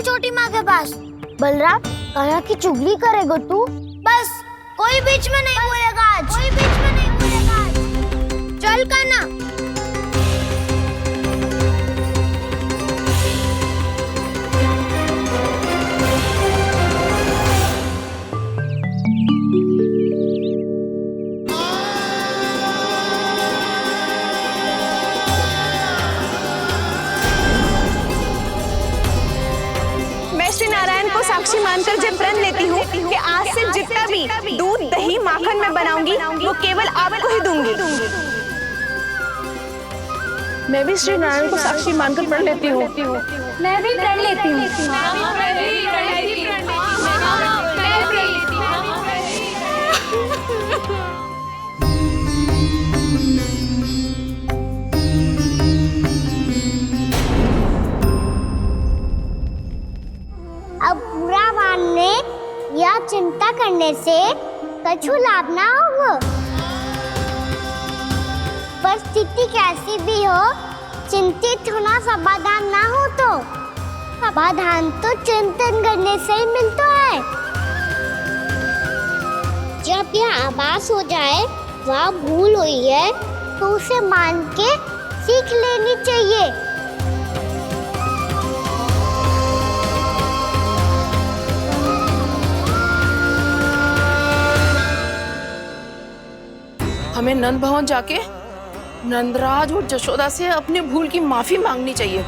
चल छोटी माँ के पास। बलराम, कान्हा की चुगली करेगा तू? बस, कोई बीच में नहीं बोलेगा आज। कोई बीच में नहीं बोलेगा आज। चल कान्हा। नारायण को साक्षी मानकर जब प्रण लेती हूँ कि आज से जितना भी दूध दही माखन मैं बनाऊंगी वो केवल आपको ही दूंगी। मैं भी श्री नारायण को साक्षी मानकर प्रण लेती हूँ। मैं भी प्रण लेती हूँ। अब बुरा मानने या चिंता करने से कछु लाभ ना होगा। परिस्थिति कैसी भी हो, चिंतित होना समाधान ना हो तो समाधान तो चिंतन करने से ही मिलता है। जब यह आभास हो जाए वह भूल हुई है तो उसे मान के सीख लेनी चाहिए। हमें नंद भवन जाके नंदराज और जशोदा से अपने भूल की माफी मांगनी चाहिए।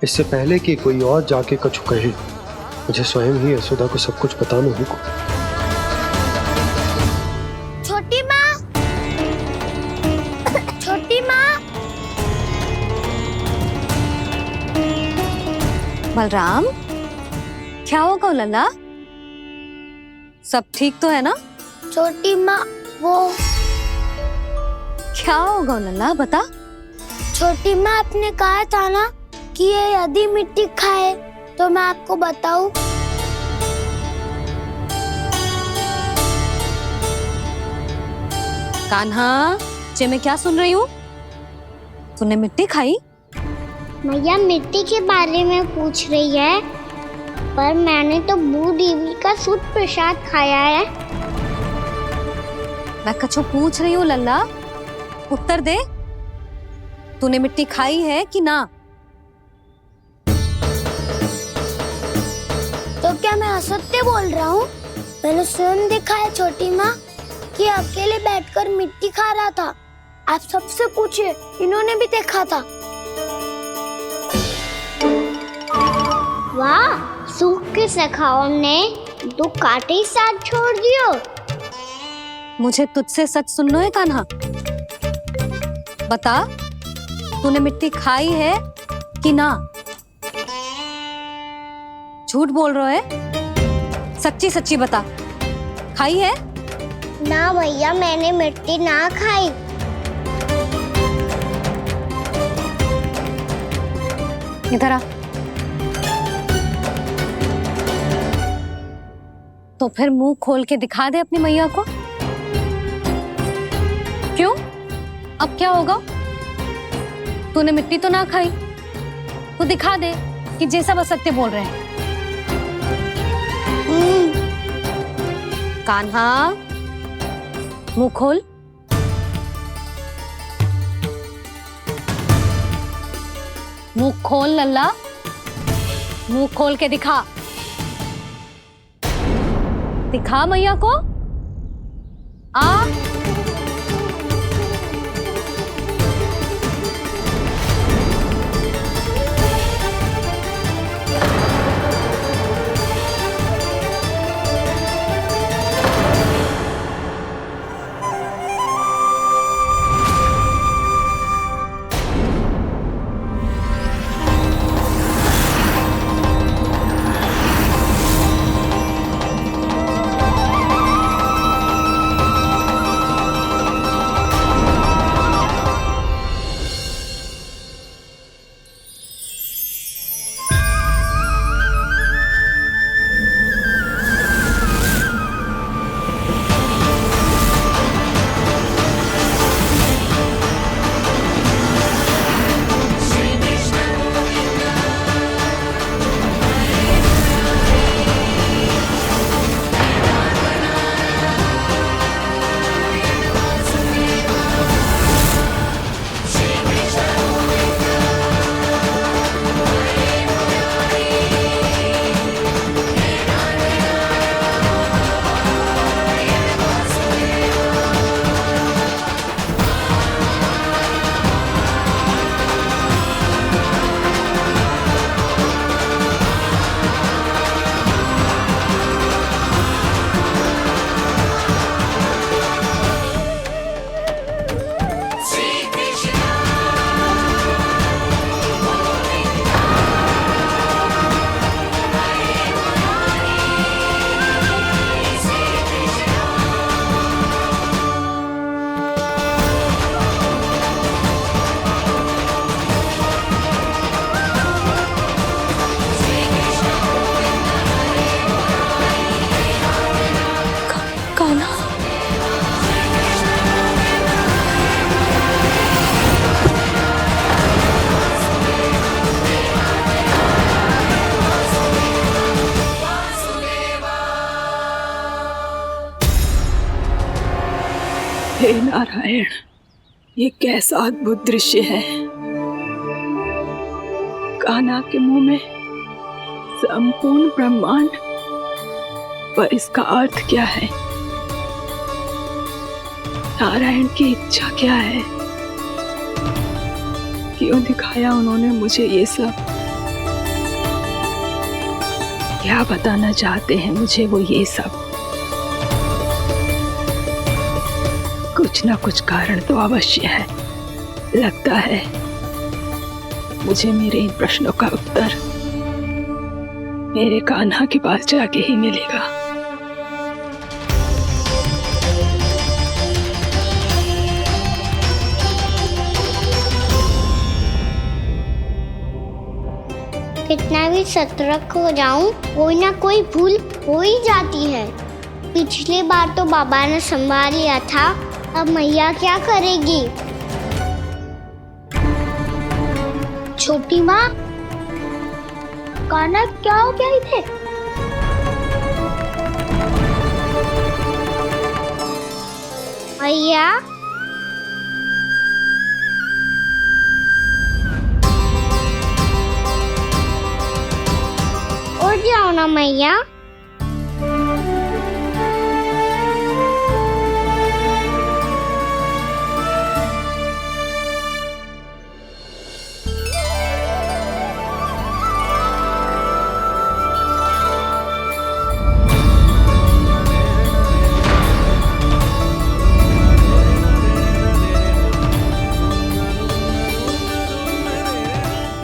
इससे पहले कि कोई और जाके कछु कहे, मुझे स्वयं ही यशोदा को सब कुछ बताना होगा। छोटी माँ, छोटी माँ। बलराम, क्या होगा लल्ला? सब ठीक तो है ना? छोटी माँ, वो क्या होगा लल्ला, बता। छोटी माँ, आपने कहा था ना कि ये यदि मिट्टी खाए तो मैं आपको बताऊं। कान्हा, जे मैं क्या सुन रही हूँ? तूने मिट्टी खाई? मैया मिट्टी के बारे में पूछ रही है, पर मैंने तो भू देवी का शुद्ध प्रसाद खाया है। मैं कछु पूछ रही हूँ लल्ला, उत्तर दे। तूने मिट्टी खाई है कि ना? तो क्या मैं असत्य बोल रहा हूँ? मैंने स्वयं देखा है छोटी माँ कि अकेले बैठकर मिट्टी खा रहा था। आप सबसे पूछिए, इन्होंने भी देखा था। वाह, सूख के सखाओं ने दो कांटे ही साथ छोड़ दियो। मुझे तुझसे सच सुनना है कान्हा। बता, तूने मिट्टी खाई है कि ना? झूठ बोल रहा है, सच्ची सच्ची बता, खाई है? ना भैया, मैंने मिट्टी ना खाई। इधर आ। तो फिर मुंह खोल के दिखा दे अपनी मैया को। क्यों? अब क्या होगा? तूने मिट्टी तो ना खाई, तो दिखा दे कि जे सब असत्य बोल रहे हैं। कान्हा, मुंह खोल। मुंह खोल लल्ला, मुंह खोल के दिखा। दिखा मैया को। आ हे नारायण, ये कैसा अद्भुत दृश्य है। कान्हा के मुंह में संपूर्ण ब्रह्मांड, पर इसका अर्थ क्या है? नारायण की इच्छा क्या है? क्यों दिखाया उन्होंने मुझे ये सब? क्या बताना चाहते हैं मुझे वो ये सब? कुछ ना कुछ कारण तो अवश्य है। लगता है मुझे मेरे इन प्रश्नों का उत्तर मेरे कान्हा के पास जाके ही मिलेगा। कितना भी सतर्क हो जाऊं, कोई ना कोई भूल हो ही जाती है। पिछली बार तो बाबा ने संभाल लिया था, अब मैया क्या करेगी? छोटी माँ, कान्हा क्या हो गया इधर? मैया, उठ जाओ ना मैया।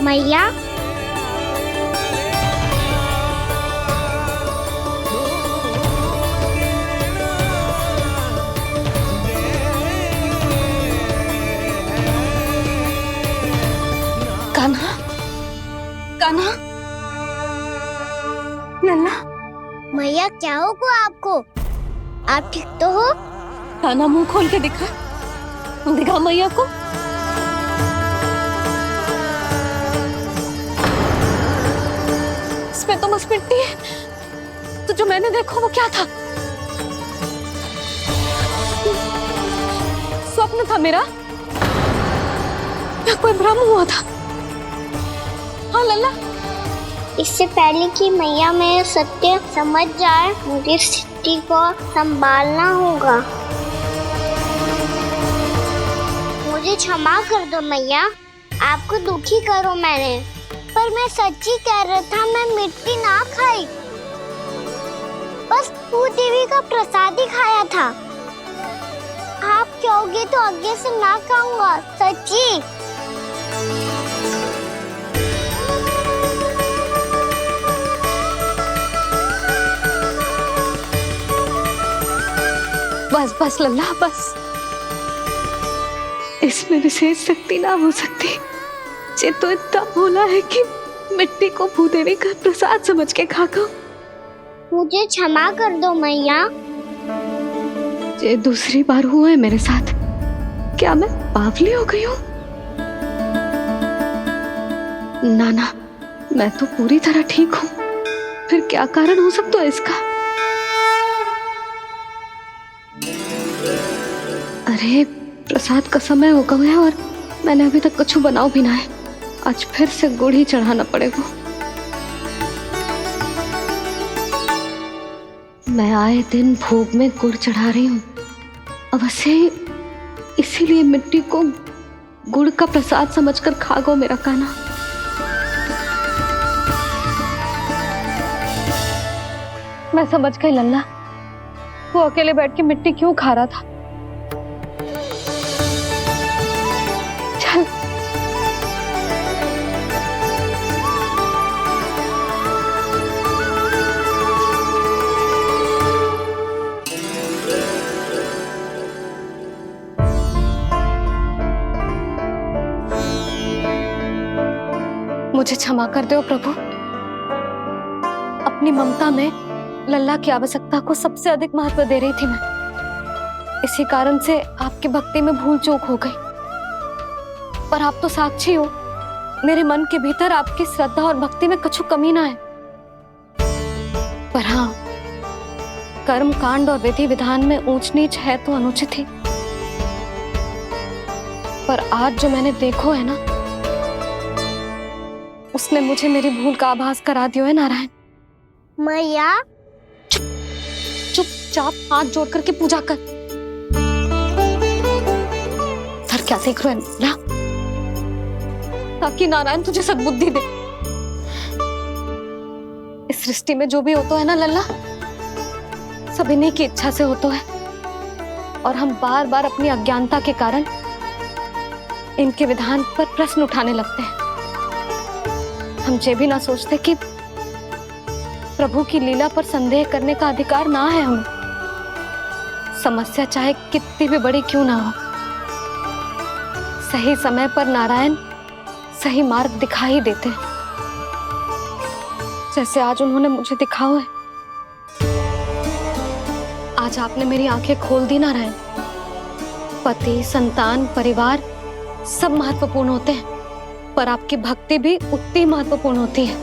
मैया, कान्हा, कान्हा, लल्ला, मैया क्या होगा आपको? आप ठीक तो हो? कान्हा मुंह खोल के दिखा, दिखा मैया को। इसमें तो बस मिट्टी है, तो जो मैंने देखा वो क्या था? स्वप्न था मेरा या कोई भ्रम हुआ था? हाँ लल्ला, इससे पहले कि मैया मेरे सत्य समझ जाए, मुझे स्थिति को संभालना होगा। मुझे क्षमा कर दो मैया, आपको दुखी करो मैंने, पर मैं सच्ची कह रहा था, मैं मिट्टी ना खाई, बस तू देवी का प्रसाद ही खाया था। आप कहोगे तो आगे से ना खाऊंगा, सच्ची। बस बस लल्ला, बस। इसमें विशेष शक्ति ना हो सकती। ये तो इतना भोला है कि मिट्टी को भूदेवी का प्रसाद समझ के खागा। मुझे क्षमा कर दो मैया। ये दूसरी बार हुआ है मेरे साथ। क्या मैं बावली हो गई हूँ? ना ना, मैं तो पूरी तरह ठीक हूँ। फिर क्या कारण हो सकता है इसका? अरे प्रसाद का समय हो गया है और मैंने अभी तक कुछ बनाओ भी ना है। आज फिर से गुड़ ही चढ़ाना पड़ेगा। मैं आए दिन भोग में गुड़ चढ़ा रही हूँ, अवश्य इसीलिए मिट्टी को गुड़ का प्रसाद समझकर खा गो मेरा कान्हा। मैं समझ गई लल्ला, वो अकेले बैठ के मिट्टी क्यों खा रहा था। चल मुझे क्षमा कर दो प्रभु। अपनी ममता में लल्ला की आवश्यकता को सबसे अधिक महत्व दे रही थी मैं। इसी कारण से आपकी भक्ति में भूल चूक हो गई। पर आप तो साक्षी हो, मेरे मन के भीतर आपकी श्रद्धा और भक्ति में कछु कमी ना है। पर हाँ, कर्म कांड और विधि विधान में ऊंच नीच है तो अनुचित ही। पर आज जो मैंने देखो है ना, उसने मुझे मेरी भूल का आभास करा दियो है नारायण। मैया चुपचाप हाथ जोड़ करके पूजा कर। सर क्या देख रहे हो ना, ताकि नारायण तुझे सद्बुद्धि दे। इस सृष्टि में जो भी होता है ना लल्ला, सब इन्हीं की इच्छा से होता है, और हम बार बार अपनी अज्ञानता के कारण इनके विधान पर प्रश्न उठाने लगते हैं। हम ये भी ना सोचते कि प्रभु की लीला पर संदेह करने का अधिकार ना है हमें। समस्या चाहे कितनी भी बड़ी क्यों ना हो, सही समय पर नारायण सही मार्ग दिखा ही देते हैं, जैसे आज उन्होंने मुझे दिखाओ है। आज आपने मेरी आंखें खोल दी नारायण। पति, संतान, परिवार सब महत्वपूर्ण होते हैं, पर आपकी भक्ति भी उतनी महत्वपूर्ण होती है।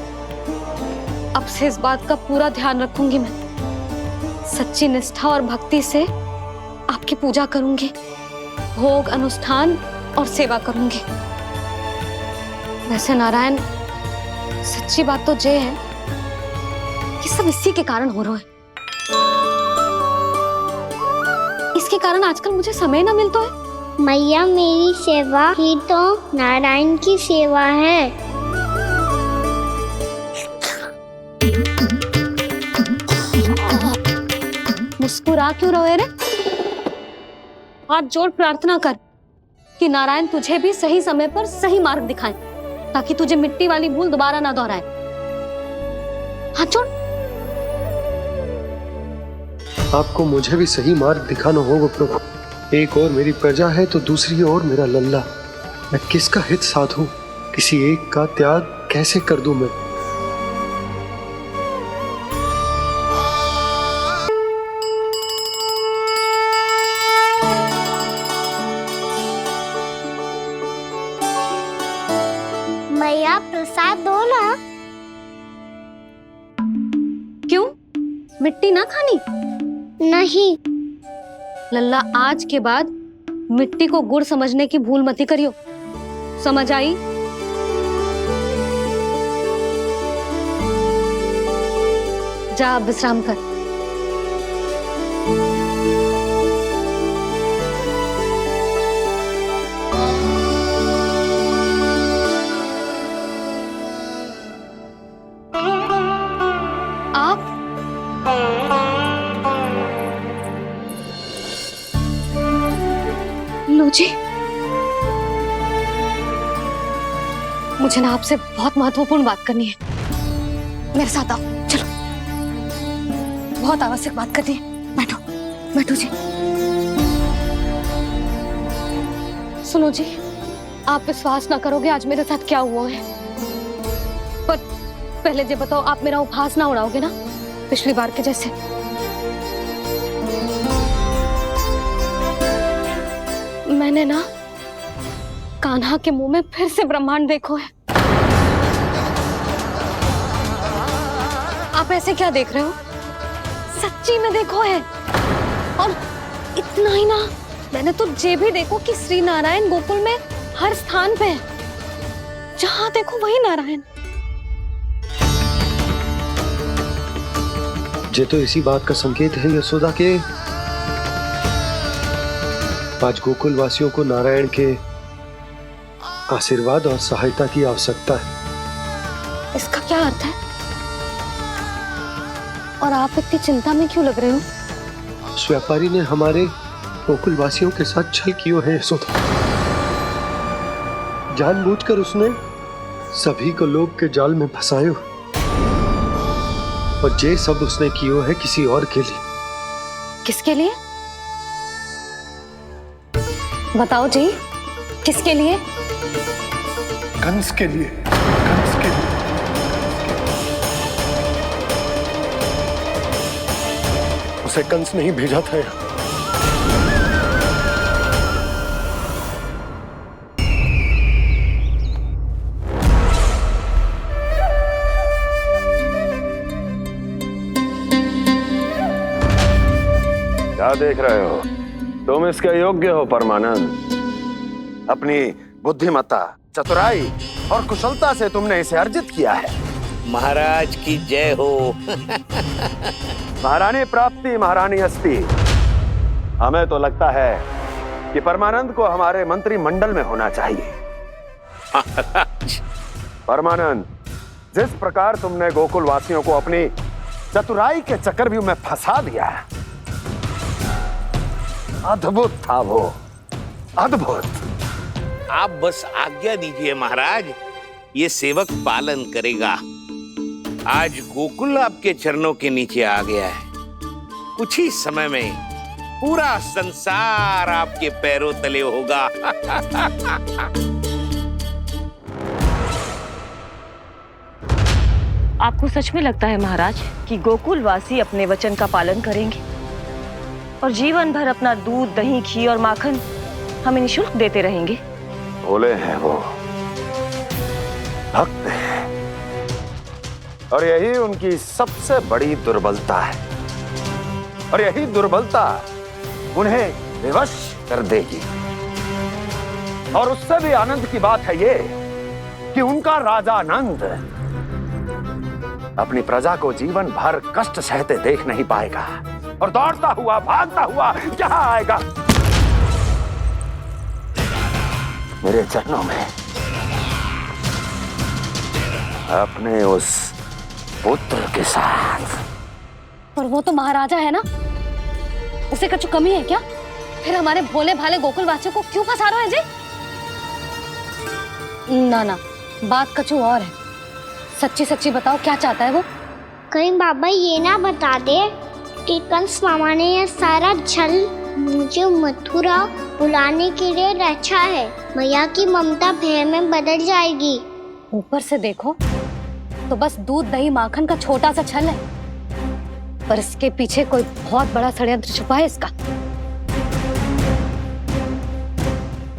अब से इस बात का पूरा ध्यान रखूंगी मैं। सच्ची निष्ठा और भक्ति से आपकी पूजा करूंगी, भोग, अनुष्ठान और सेवा करूंगी। वैसे नारायण, सच्ची बात तो ये है कि सब इसी के कारण हो रहा है। इसके कारण आजकल मुझे समय ना मिलता है। मैया, मेरी सेवा ही तो नारायण की सेवा है। मुस्कुरा क्यों रहे रे? हाथ जोड़ प्रार्थना कर कि नारायण तुझे भी सही समय पर सही मार्ग दिखाएं, ताकि तुझे मिट्टी वाली भूल दोबारा ना दोहराए। हाथ जोड़। आपको मुझे भी सही मार्ग दिखाना होगा प्रभु। एक और मेरी प्रजा है तो दूसरी ओर मेरा लल्ला। मैं किसका हित साधूं? किसी एक का त्याग कैसे कर दूं मैं? मैया, प्रसाद दो ना। क्यों? मिट्टी ना खानी? नहीं। लल्ला, आज के बाद मिट्टी को गुड़ समझने की भूल मत करियो। समझ आई? जा अब विश्राम कर। आप लो जी, मुझे ना आपसे बहुत महत्वपूर्ण बात करनी है। मेरे साथ आओ, चलो। बहुत आवश्यक बात करनी है। बैठो, बैठो जी। सुनो जी, आप विश्वास ना करोगे आज मेरे साथ क्या हुआ है। पर पहले ये बताओ, आप मेरा उपहास ना उड़ाओगे ना, पिछली बार के जैसे? मैंने ना कान्हा के मुंह में फिर से ब्रह्मांड देखो है। आप ऐसे क्या देख रहे हो? सच्ची में देखो है। और इतना ही ना, मैंने तो ये भी देखो कि श्री नारायण गोकुल में हर स्थान पे है। जहां देखो वही नारायण। ये तो इसी बात का संकेत है यशोदा के आज गोकुल वासियों को नारायण के आशीर्वाद और सहायता की आवश्यकता है। इसका क्या अर्थ है? और आप इतनी चिंता में क्यों लग रहे हो? उस व्यापारी ने हमारे गोकुल वासियों के साथ छल किया है यशोदा। जानबूझकर उसने सभी को लोग के जाल में फंसायो, और ये सब उसने किया है किसी और के लिए। किसके लिए? बताओ जी, किसके लिए? कंस के लिए। कंस के लिए। उसे कंस नहीं भेजा था यहाँ। क्या देख रहे हो? तुम इसके योग्य हो परमानंद। अपनी बुद्धिमत्ता, चतुराई और कुशलता से तुमने इसे अर्जित किया है। महाराज की जय हो। महारानी प्राप्ति महारानी अस्ति। हमें तो लगता है कि परमानंद को हमारे मंत्रिमंडल में होना चाहिए। परमानंद, जिस प्रकार तुमने गोकुल वासियों को अपनी चतुराई के चक्रव्यूह में फंसा दिया, अद्भुत था वो, अद्भुत। आप बस आज्ञा दीजिए महाराज, ये सेवक पालन करेगा। आज गोकुल आपके चरणों के नीचे आ गया है। कुछ ही समय में पूरा संसार आपके पैरों तले होगा। आपको सच में लगता है महाराज कि गोकुलवासी अपने वचन का पालन करेंगे और जीवन भर अपना दूध, दही, घी और माखन हमें निःशुल्क देते रहेंगे? भोले हैं वो, भक्त हैं, और यही उनकी सबसे बड़ी दुर्बलता है। और यही दुर्बलता उन्हें विवश कर देगी। और उससे भी आनंद की बात है ये कि उनका राजा आनंद अपनी प्रजा को जीवन भर कष्ट सहते देख नहीं पाएगा और दौड़ता हुआ, भागता हुआ यहाँ आएगा मेरे चरणों में, अपने उस पुत्र के साथ। पर वो तो महाराजा है ना, उसे कुछ कमी है क्या? फिर हमारे भोले भाले गोकुल वासियों को क्यों फंसा रहे हैं जी? ना ना, बात कछु और है। सच्ची सच्ची बताओ, क्या चाहता है वो? कहीं बाबा ये ना बता दे कि कंस मामा ने ये सारा छल मुझे मथुरा बुलाने के लिए रचा है। मैया की ममता भय में बदल जाएगी। ऊपर से देखो तो बस दूध, दही, माखन का छोटा सा छल है, पर इसके पीछे कोई बहुत बड़ा षड्यंत्र छुपा है इसका।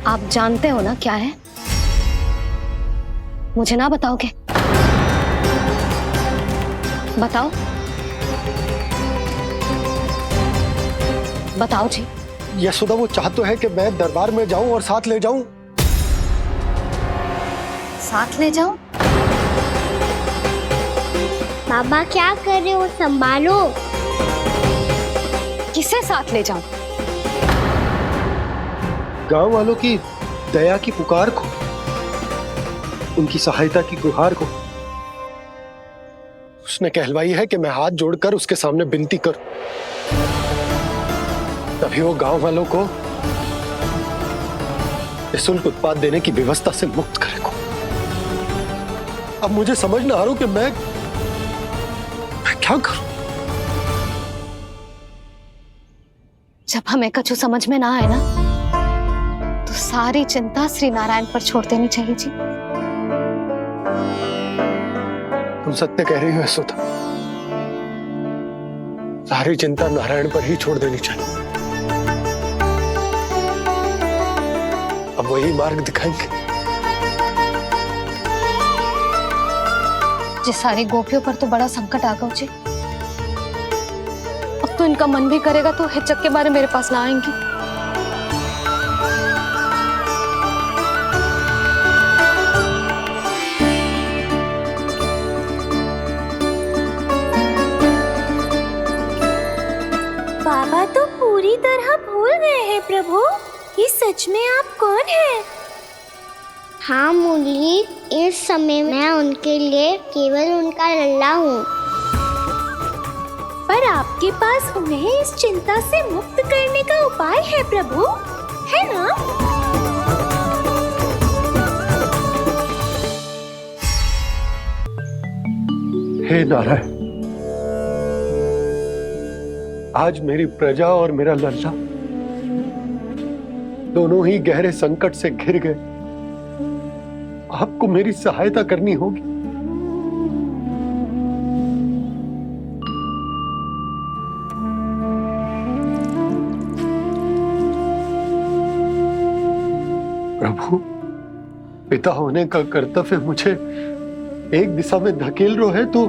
आप जानते हो ना क्या है? मुझे ना बताओगे? बताओ, बताओ जी। यशोदा, वो चाहते है कि मैं दरबार में जाऊं और साथ ले जाऊं। साथ ले जाऊं? बाबा क्या कर रहे हो, संभालो। किसे साथ ले जाऊं? गांव वालों की दया की पुकार को, उनकी सहायता की गुहार को। उसने कहलवाई है कि मैं हाथ जोड़कर उसके सामने विनती करूं, तभी वो गांव वालों को निःशुल्क उत्पाद देने की व्यवस्था से मुक्त करेगा। अब मुझे समझ ना आ रहा कि मैं क्या करूं। जब हमें कछु समझ में ना आए ना, तो सारी चिंता श्री नारायण पर छोड़ देनी चाहिए जी। तुम सत्य कह रही हो यशोदा, सारी चिंता नारायण पर ही छोड़ देनी चाहिए। अब वही मार्ग दिखाएंगे। जिस सारी गोपियों पर तो बड़ा संकट आ गया जी। अब तो इनका मन भी करेगा तो हिचक के बारे मेरे पास ना आएंगी। बाबा तो पूरी तरह भूल गए हैं प्रभु, ये सच में आप कौन हैं? हाँ मुरली, इस समय मैं उनके लिए केवल उनका लल्ला हूँ। पर आपके पास उन्हें इस चिंता से मुक्त करने का उपाय है प्रभु, है ना? हे नारायण, आज मेरी प्रजा और मेरा लल्ला दोनों ही गहरे संकट से घिर गए। आपको मेरी सहायता करनी होगी। प्रभु, पिता होने का कर्तव्य मुझे एक दिशा में धकेल रहे है तो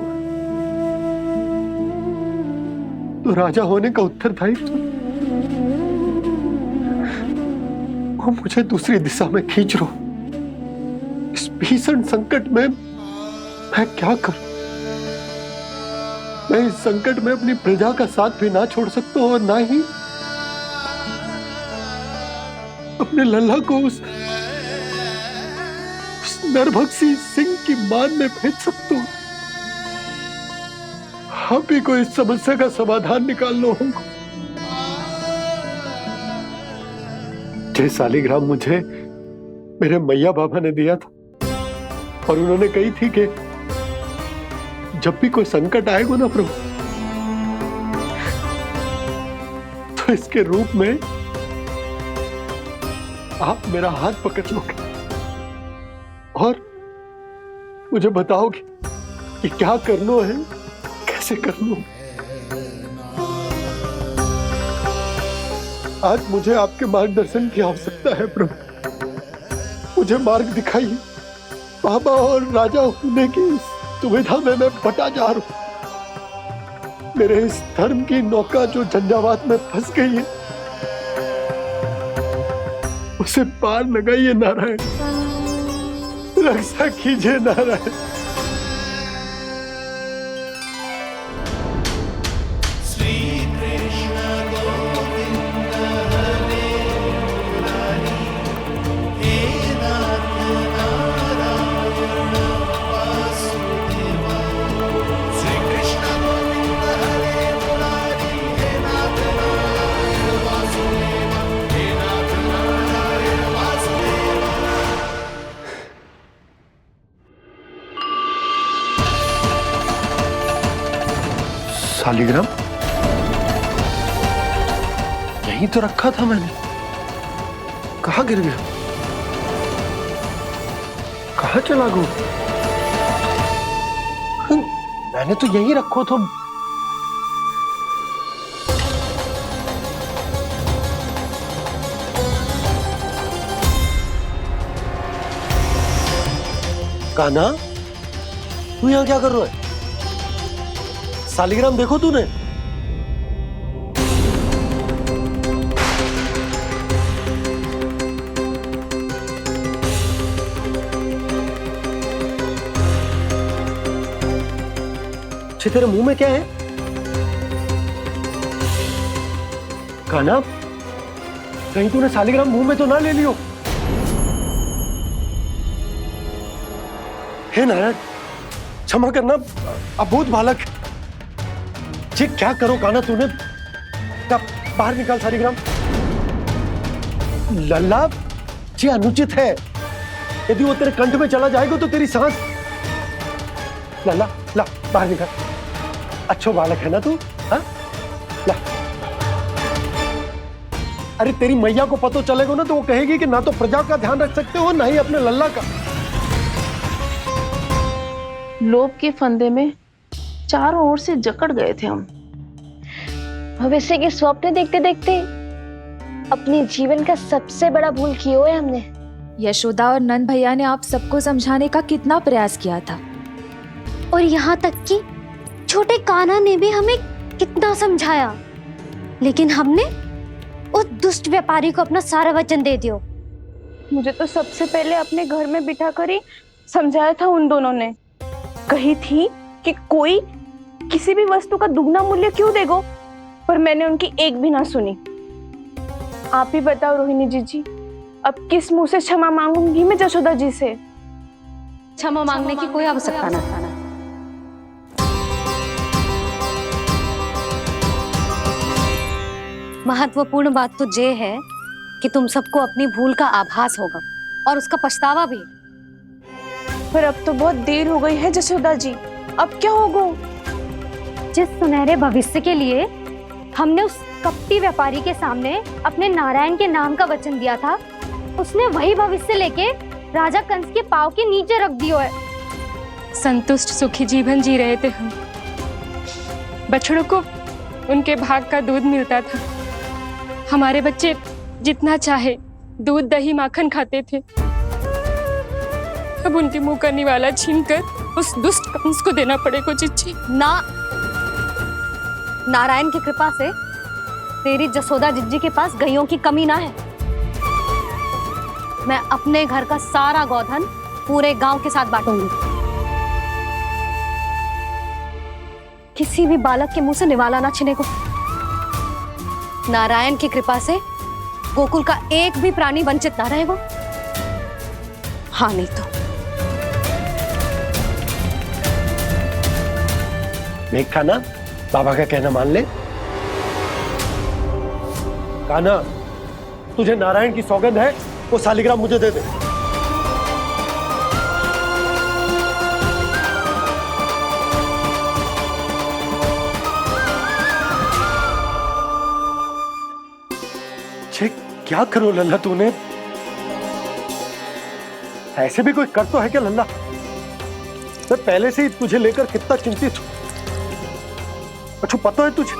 राजा होने का उत्तरदायित्व वो मुझे दूसरी दिशा में खींच रहे हो। इस भीषण संकट में मैं क्या करूं? मैं इस संकट में अपनी प्रजा का साथ भी ना छोड़ सकता हूं और ना ही अपने लल्ला को उस नरभक्षी सिंह की मान में भेज सकता हूं। आप ही को इस समस्या का समाधान निकालना होगा। जय शालिग्राम मुझे मेरे मैया बाबा ने दिया था और उन्होंने कही थी कि जब भी कोई संकट आएगा ना प्रभु, तो इसके रूप में आप मेरा हाथ पकड़ लोगे और मुझे बताओगे कि क्या करना है, कैसे करना है। आज मुझे आपके मार्गदर्शन की आवश्यकता है प्रभु। मुझे मार्ग दिखाइए। बाबा और राजा होने की दुविधा में मैं बटा जा रहा हूं। मेरे इस धर्म की नौका जो झंझावात में फंस गई है, उसे पार लगाइए नारायण। रक्षा कीजिए नारायण। शालिग्राम यहीं तो रखा था मैंने। कहाँ गिर गया? कहाँ चला गया? मैंने तो यहीं रखो था। कान्हा, तू यहाँ क्या कर रहा है? शालिग्राम देखो तूने? तेरे मुंह में क्या है? कान्हा, कहीं तूने शालिग्राम मुंह में तो ना ले लियो? हे नारायण, क्षमा करना, अबोध बालक। जी क्या करो कान्हा तूने? बाहर निकाल शालिग्राम। लल्ला, जी अनुचित है। यदि वो तेरे कंठ में चला जाएगा तो तेरी सांस। लल्ला, ला बाहर निकाल। अच्छो बालक है ना तू? हाँ, ला। अरे तेरी मैया को पता चलेगा ना तो वो कहेगी कि ना तो प्रजा का ध्यान रख सकते हो ना ही अपने लल्ला का। लोभ के फंदे में चारों ओर से जकड़ गए थे हम। भविष्य के स्वप्न देखते देखते अपने जीवन का सबसे बड़ा भूल किया है हमने। यशोदा और नंद भैया ने आप सबको समझाने का कितना प्रयास किया था, और यहाँ तक कि छोटे कान्हा ने भी हमें कितना समझाया, लेकिन हमने उस दुष्ट व्यापारी को अपना सारा वचन दे दिया। मुझे तो सबसे पहले अपने घर में बिठा कर ही समझाया था उन दोनों ने। कही थी कि कोई किसी भी वस्तु का दुगना मूल्य क्यों देगो, पर मैंने उनकी एक भी ना सुनी। आप ही बताओ रोहिणी जी, अब किस मुंह से क्षमा मांगूंगी मैं जशोदा जी से? क्षमा मांगने की कोई आवश्यकता ना। महत्वपूर्ण बात तो ये है कि तुम सबको अपनी भूल का आभास होगा और उसका पछतावा भी। पर अब तो बहुत देर हो गई है जशोदा जी, अब क्या होगा? जिस सुनहरे भविष्य के लिए हमने उस कपटी व्यापारी के सामने अपने नारायण के नाम का वचन दिया था, उसने वही भविष्य लेके राजा कंस के पांव के नीचे रख दिया है। संतुष्ट सुखी जीवन जी रहे थे हम। बछड़ों को उनके भाग का दूध मिलता था। हमारे बच्चे जितना चाहे दूध दही माखन खाते थे। अब उनके मुंह का निवाला छीनकर उस दुष्ट कंस को देना पड़ेगा चिच्ची। ना, नारायण की कृपा से तेरी जसोदा जिज्जी के पास गायों की कमी ना है। मैं अपने घर का सारा गोधन पूरे गांव के साथ बांटूंगी। किसी भी बालक के मुंह से निवाला ना छिने को। नारायण की कृपा से गोकुल का एक भी प्राणी वंचित ना रहेगा। हाँ नहीं तो देख कान्हा, बाबा का कहना मान ले। कान्हा, तुझे नारायण की सौगंध है, वो शालिग्राम मुझे दे दे। छे, क्या करो लल्ला तूने? ऐसे भी कोई कर तो है क्या लल्ला? मैं पहले से ही तुझे लेकर कितना चिंतित हूं। अच्छा पता है तुझे?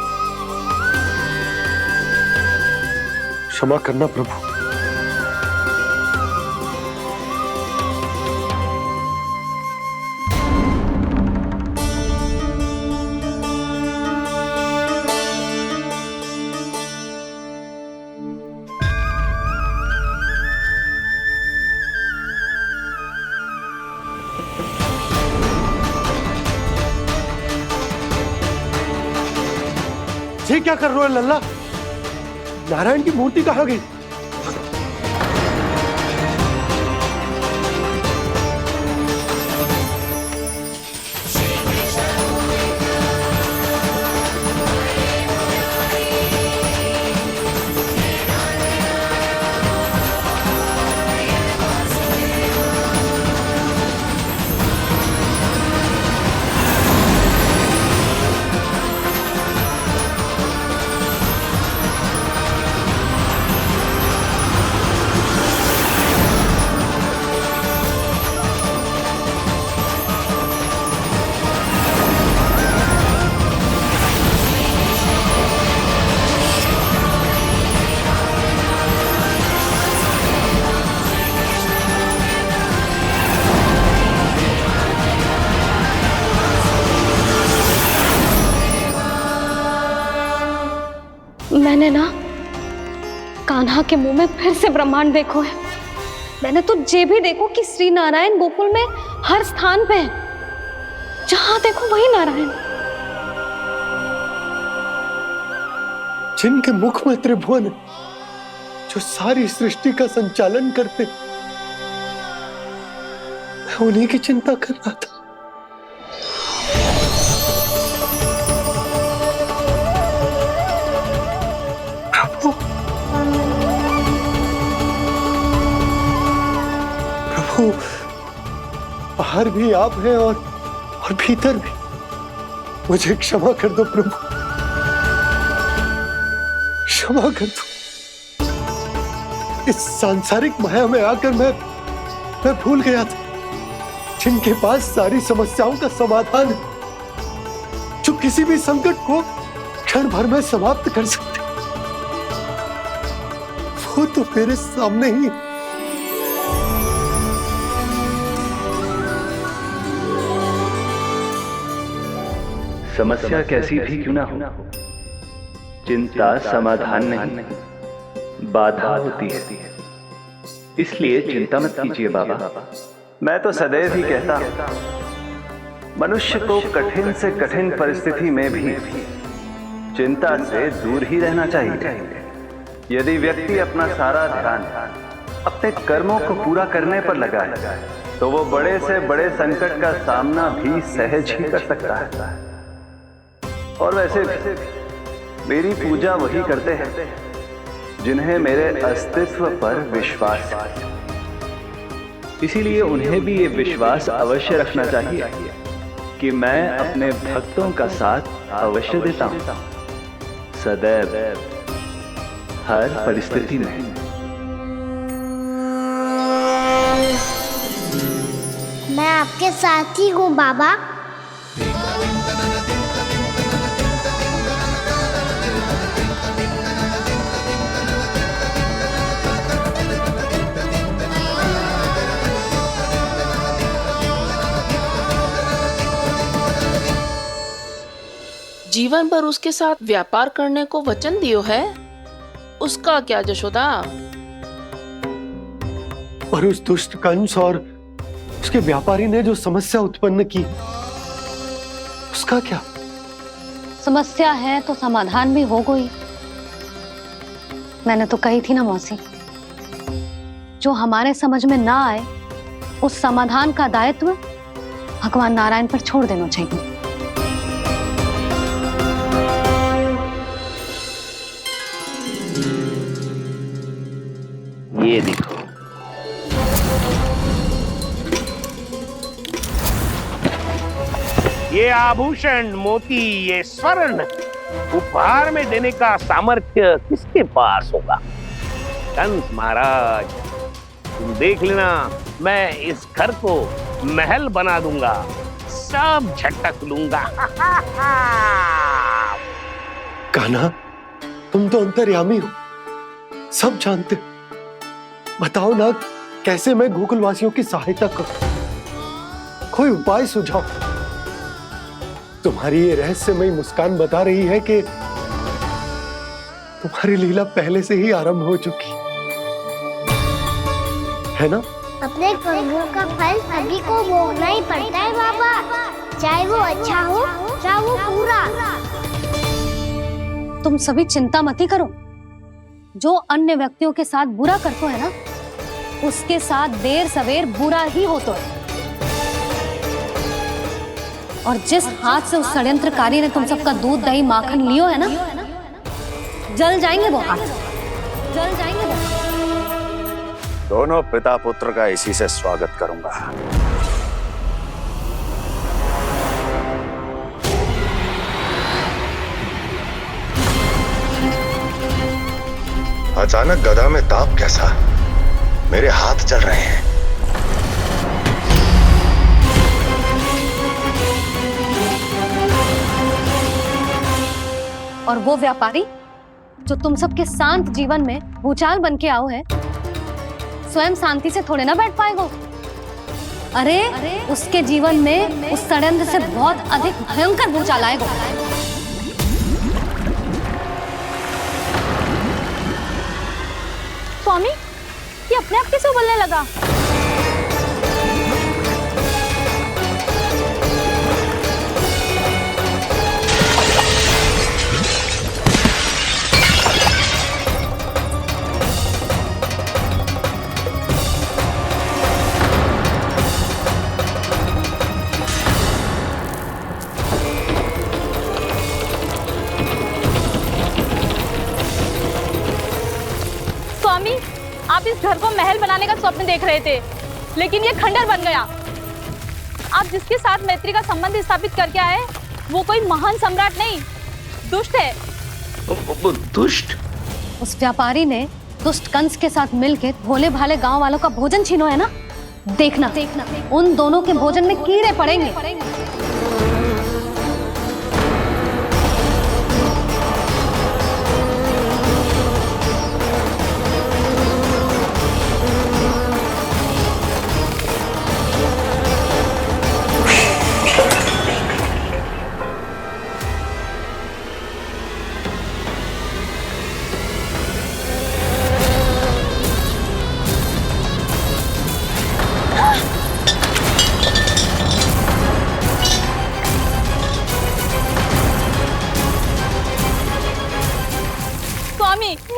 क्षमा करना प्रभु। ये क्या कर रहे हो लल्ला? नारायण की मूर्ति कहाँ गई? मैंने ना कान्हा के मुंह में फिर से ब्रह्मांड देखो है। मैंने तो ये भी देखो कि श्री नारायण गोकुल में हर स्थान पे है। जहां देखो वही नारायण। जिनके मुख में त्रिभुवन है, जो सारी सृष्टि का संचालन करते, मैं उन्हीं की चिंता कर रहा था। प्रभु, बाहर भी आप हैं और भीतर भी। मुझे क्षमा कर दो प्रभु, क्षमा कर दो। इस सांसारिक माया में आकर मैं भूल गया था जिनके पास सारी समस्याओं का समाधान है, जो किसी भी संकट को क्षण भर में समाप्त कर सकते, वो तो मेरे सामने ही। समस्या कैसी भी क्यों ना हो, चिंता समाधान नहीं, बाधा होती है। इसलिए चिंता मत कीजिए बाबा। मैं तो सदैव ही कहता हूं, मनुष्य को कठिन से कठिन परिस्थिति में भी चिंता से दूर ही रहना चाहिए। यदि व्यक्ति अपना सारा ध्यान अपने कर्मों को पूरा करने पर लगाए, तो वो बड़े से बड़े संकट का सामना भी सहज ही कर सकता है। और वैसे मेरी पूजा वही करते हैं जिन्हें मेरे अस्तित्व पर विश्वास है। इसीलिए उन्हें भी ये विश्वास अवश्य रखना चाहिए कि मैं अपने भक्तों का साथ अवश्य देता हूं, सदैव, हर परिस्थिति में। मैं आपके साथ ही हूँ बाबा। जीवन भर उसके साथ व्यापार करने को वचन दियो है, उसका क्या जशोदा? और उस दुष्ट कंस और उसके व्यापारी ने जो समस्या उत्पन्न की, उसका क्या? समस्या है तो समाधान भी हो गई। मैंने तो कही थी ना मौसी, जो हमारे समझ में ना आए उस समाधान का दायित्व भगवान नारायण पर छोड़ देना चाहिए। ये देखो, ये आभूषण, मोती, ये स्वर्ण उपहार में देने का सामर्थ्य किसके पास होगा? कंस महाराज, तुम देख लेना, मैं इस घर को महल बना दूंगा, सब झटक लूंगा। कान्हा, तुम तो अंतर्यामी हो, सब जानते। बताओ ना, कैसे मैं गोकुलवासियों की सहायता करूं? कोई उपाय सुझाओ। तुम्हारी ये रहस्यमयी मुस्कान बता रही है कि तुम्हारी लीला पहले से ही आरंभ हो चुकी है ना? अपने कर्मों का फल सभी को भोगना ही पड़ता है बाबा, चाहे वो अच्छा हो चाहे वो बुरा। तुम सभी चिंता मत ही करो। जो अन्य व्यक्तियों के साथ बुरा करते है ना, उसके साथ देर सवेर बुरा ही होता है। और जिस हाथ से उस षड्यंत्रकारी ने तुम सबका दूध दही माखन लियो है ना, जल जाएंगे वो हाथ, जल जाएंगे वो। दोनों पिता पुत्र का इसी से स्वागत करूंगा। अचानक गदा में ताप कैसा? मेरे हाथ जल रहे हैं। और वो व्यापारी जो तुम सबके शांत जीवन में भूचाल बन के आओ है, स्वयं शांति से थोड़े ना बैठ पाएगा। अरे उसके जीवन में उस षड्यंत्र से बहुत अधिक भयंकर भूचाल आएगा। स्वामी, ये अपने आप कैसे बोलने लगा? आप इस घर को महल बनाने का स्वप्न देख रहे थे, लेकिन ये खंडर बन गया। आप जिसके साथ मैत्री का संबंध स्थापित करके आए, वो कोई महान सम्राट नहीं, दुष्ट है। दुष्ट? उस व्यापारी ने दुष्ट कंस के साथ मिलकर भोले भाले गांव वालों का भोजन छीनो है ना। देखना उन दोनों के भोजन में कीड़े पड़ेंगे।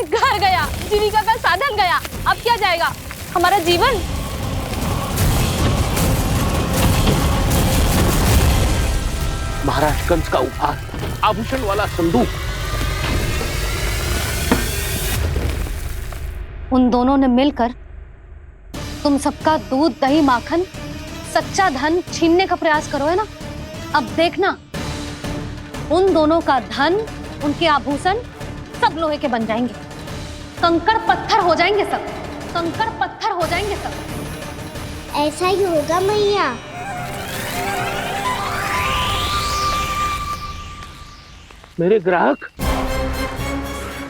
घर गया, जीविका का साधन गया, अब क्या जाएगा हमारा जीवन? महाराज कंस का उपहार, आभूषण वाला संदूक। उन दोनों ने मिलकर तुम सबका दूध दही माखन सच्चा धन छीनने का प्रयास करो है ना। अब देखना उन दोनों का धन, उनके आभूषण सब लोहे के बन जाएंगे, कंकड़ पत्थर हो जाएंगे सब, कंकड़ पत्थर हो जाएंगे सब। ऐसा ही होगा मैया। मेरे ग्राहक?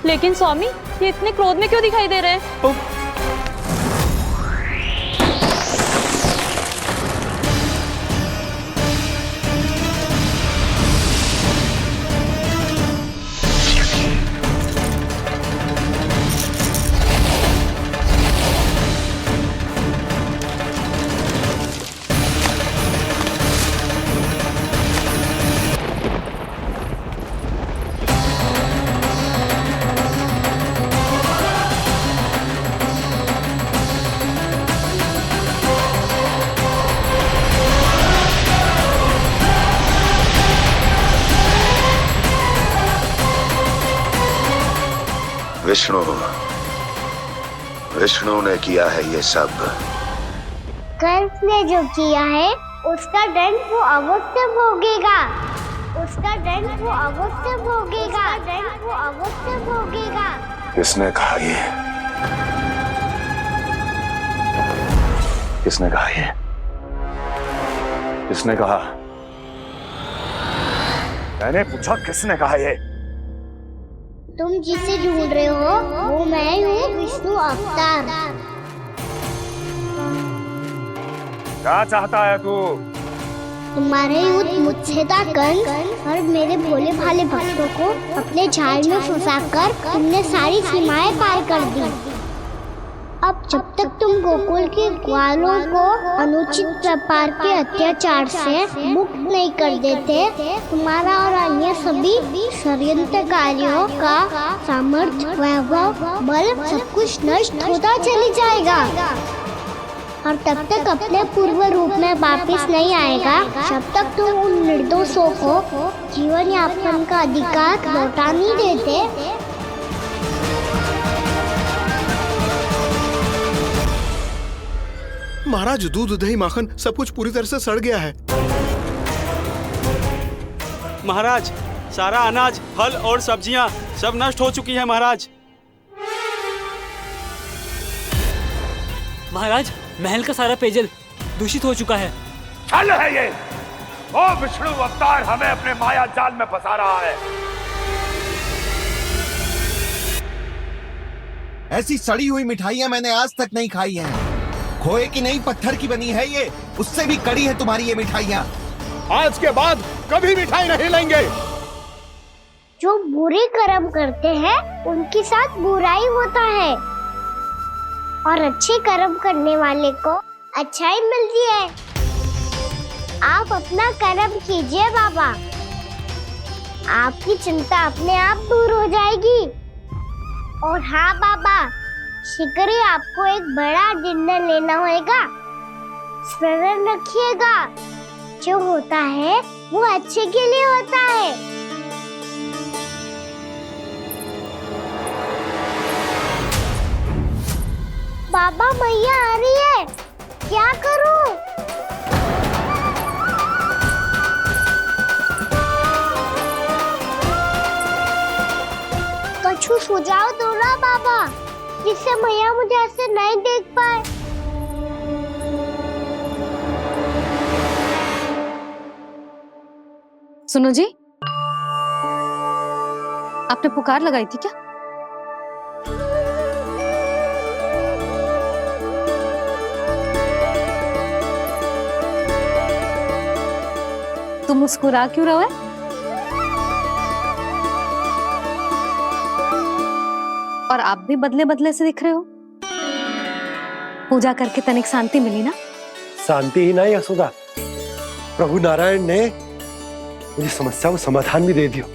लेकिन स्वामी, ये इतने क्रोध में क्यों दिखाई दे रहे हैं? विष्णु विष्णु ने किया है ये सब। कंस ने जो किया है उसका दंड वो अवश्य भोगेगा। उसका दंड वो अवश्य भोगेगा। दंड वो अवश्य भोगेगा। किसने कहा ये? किसने कहा ये? किसने कहा? मैंने पूछा किसने कहा ये? तुम जिसे ढूंढ रहे हो वो मैं हूँ, विष्णु अवतार। क्या चाहता है तू? तुम्हारे युद्ध मुझसे था कंस, और मेरे भोले भाले भक्तों को अपने जाल में फंसाकर तुमने सारी सीमाएं पार कर दी। अब जब तक तुम गोकुल के ग्वालों को अनुचित प्रकार के अत्याचार से मुक्त नहीं कर देते, तुम्हारा और अन्य सभी षड्यंत्रकारियों का सामर्थ्य, वैभव, बल सब कुछ नष्ट होता चली जाएगा और तब तक अपने पूर्व रूप में वापस नहीं आएगा जब तक तुम उन निर्दोषों को जीवन यापन का अधिकार लौटा नहीं देते। महाराज, दूध, दही, माखन सब कुछ पूरी तरह से सड़ गया है। महाराज, सारा अनाज, फल और सब्जियां सब नष्ट हो चुकी हैं महाराज। महाराज, महल का सारा पेयजल दूषित हो चुका है। छल है ये। ओ विष्णु अवतार हमें अपने माया जाल में फंसा रहा है। ऐसी सड़ी हुई मिठाइयां मैंने आज तक नहीं खाई हैं। खोए की नहीं, पत्थर की बनी है ये, उससे भी कड़ी है तुम्हारी ये मिठाइयां। आज के बाद कभी मिठाई नहीं लेंगे। जो बुरे कर्म करते हैं उनके साथ बुराई होता है और अच्छे कर्म करने वाले को अच्छाई मिलती है। आप अपना कर्म कीजिए बाबा, आपकी चिंता अपने आप दूर हो जाएगी। और हाँ बाबा, शीघ्र ही आपको एक बड़ा निर्णय लेना होगा। स्मरण रखिएगा, जो होता है वो अच्छे के लिए होता है। बाबा, मैया आ रही है, क्या करूं? कुछ सुझाव दो ना बाबा, जिससे मैया मुझे ऐसे नहीं देख पाए। सुनो जी, आपने पुकार लगाई थी क्या? तुम मुस्कुरा क्यों रहे हो? और आप भी बदले बदले से दिख रहे हो। पूजा करके तनिक शांति मिली ना? शांति ही नहीं यशोदा, प्रभु नारायण ने मुझे समस्या को समाधान भी दे दिया।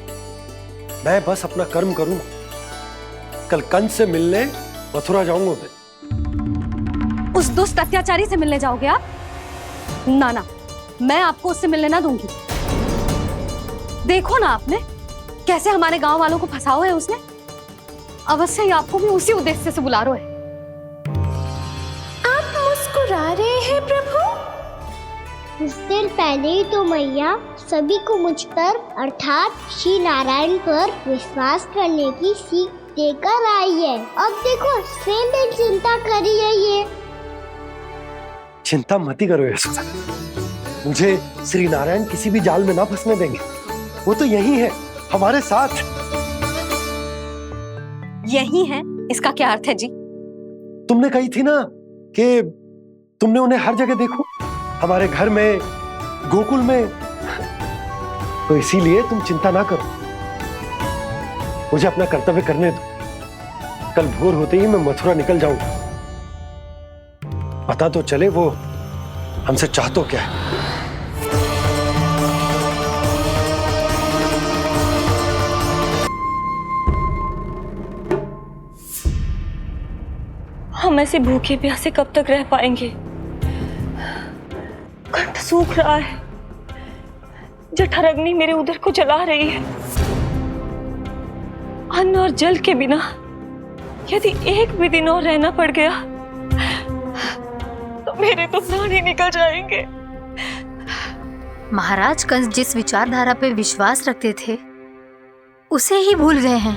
मैं बस अपना कर्म करूंगा। कल कंस से मिलने मथुरा जाऊंगा मैं। उस दुष्ट अत्याचारी से मिलने जाओगे आप? ना ना, मैं आपको उससे मिलने ना दूंगी। देखो ना आपने कैसे हमारे गांव वालों को फंसाओ है उसने। अवश्य ही आपको भी उसी उद्देश्य से बुला रहा है। आप मुस्कुरा रहे हैं प्रभु? कुछ देर पहले ही तो मैया सभी को मुझ पर अर्थात श्री नारायण पर विश्वास करने की सीख देकर आई है। अब देखो स्वयं चिंता करी है ये। चिंता मत करो यशोदा, मुझे श्री नारायण किसी भी जाल में ना फंसने देंगे। वो तो यही है हमारे साथ। यही है, इसका क्या अर्थ है जी? तुमने कही थी ना कि तुमने उन्हें हर जगह देखो, हमारे घर में, गोकुल में, तो इसीलिए तुम चिंता ना करो। मुझे अपना कर्तव्य करने दो। कल भोर होते ही मैं मथुरा निकल जाऊंगा। पता तो चले वो हमसे चाहतो क्या है। हम ऐसे भूखे प्यासे कब तक रह पाएंगे? कंठ सूख रहा है, जठराग्नि मेरे उदर को जला रही है। अन्न और जल के बिना यदि एक भी दिन और रहना पड़ गया तो मेरे तो प्राण ही निकल जाएंगे। महाराज कंस जिस विचारधारा पे विश्वास रखते थे उसे ही भूल गए हैं।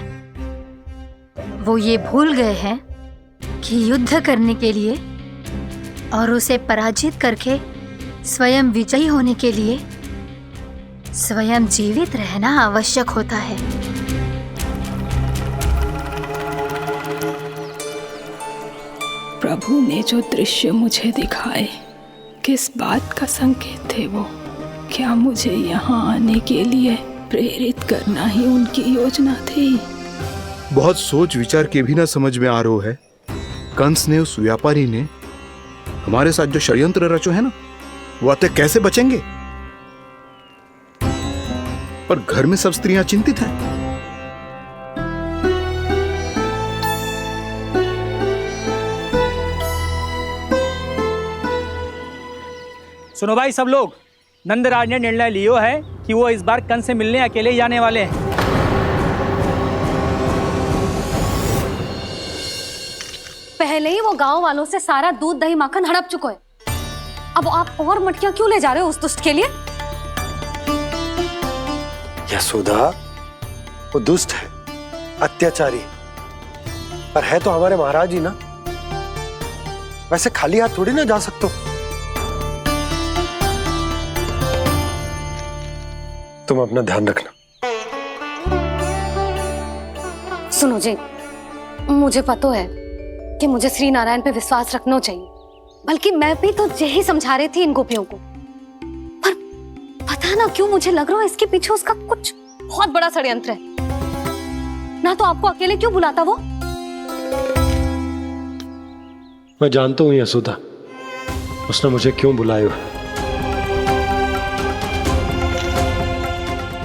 वो ये भूल गए हैं कि युद्ध करने के लिए और उसे पराजित करके स्वयं विजयी होने के लिए स्वयं जीवित रहना आवश्यक होता है। प्रभु ने जो दृश्य मुझे दिखाए, किस बात का संकेत थे वो? क्या मुझे यहाँ आने के लिए प्रेरित करना ही उनकी योजना थी? बहुत सोच विचार के भी ना समझ में आ रहा है। कंस ने, उस व्यापारी ने हमारे साथ जो षड्यंत्र रचो है ना, वो आते कैसे बचेंगे? पर घर में सब स्त्रियां चिंतित हैं। सुनो भाई सब लोग, नंदराज ने निर्णय लियो है कि वो इस बार कंस से मिलने अकेले ही आने वाले हैं। पहले ही वो गांव वालों से सारा दूध दही माखन हड़प चुके हैं। अब आप और मटकियां क्यों ले जा रहे हो उस दुष्ट के लिए? यशोदा, वो दुष्ट है, अत्याचारी, पर है तो हमारे महाराज ही ना। वैसे खाली हाथ थोड़ी ना जा सकते। तुम अपना ध्यान रखना। सुनो जी, मुझे पता है कि मुझे श्री नारायण पे विश्वास रखना चाहिए, बल्कि मैं भी तो यही समझा रही थी इन गोपियों को। पर पता ना क्यों मुझे लग रहा है इसके पीछे उसका कुछ बहुत बड़ा षड्यंत्र है। ना तो आपको अकेले क्यों बुलाता वो? मैं जानता हूं यशोदा, उसने मुझे क्यों बुलाया,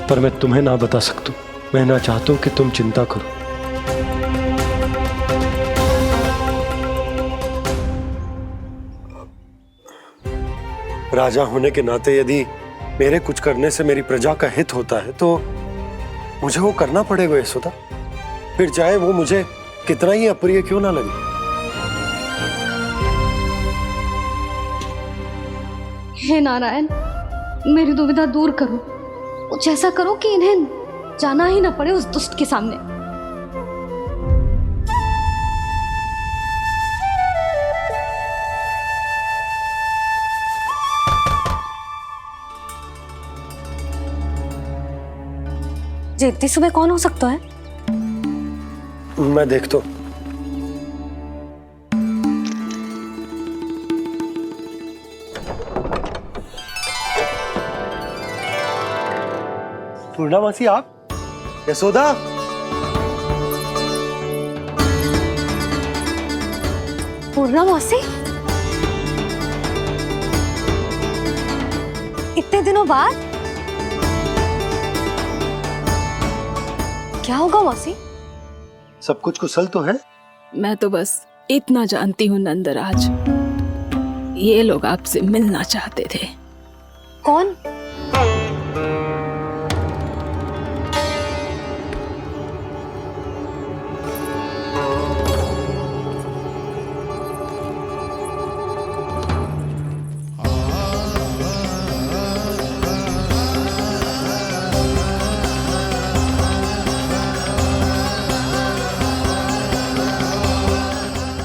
पर मैं तुम्हें ना बता सकता। मैं ना चाहता हूं कि तुम चिंता करो। राजा होने के नाते यदि मेरे कुछ करने से मेरी प्रजा का हित होता है तो मुझे वो करना पड़ेगा यशोदा, फिर चाहे वो मुझे कितना ही अप्रिय क्यों ना लगे। हे नारायण, मेरी दुविधा दूर करो। कुछ ऐसा करो कि इन्हें जाना ही ना पड़े उस दुष्ट के सामने। जी इतनी सुबह कौन हो सकता है? मैं देखता हूं। पूर्णामासी, आप? यशोदा, पूर्णामासी, इतने दिनों बाद? क्या होगा मौसी? सब कुछ कुशल तो है? मैं तो बस इतना जानती हूँ नंदराज, ये लोग आपसे मिलना चाहते थे। कौन?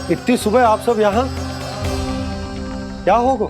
इतनी सुबह आप सब यहाँ? क्या होगा?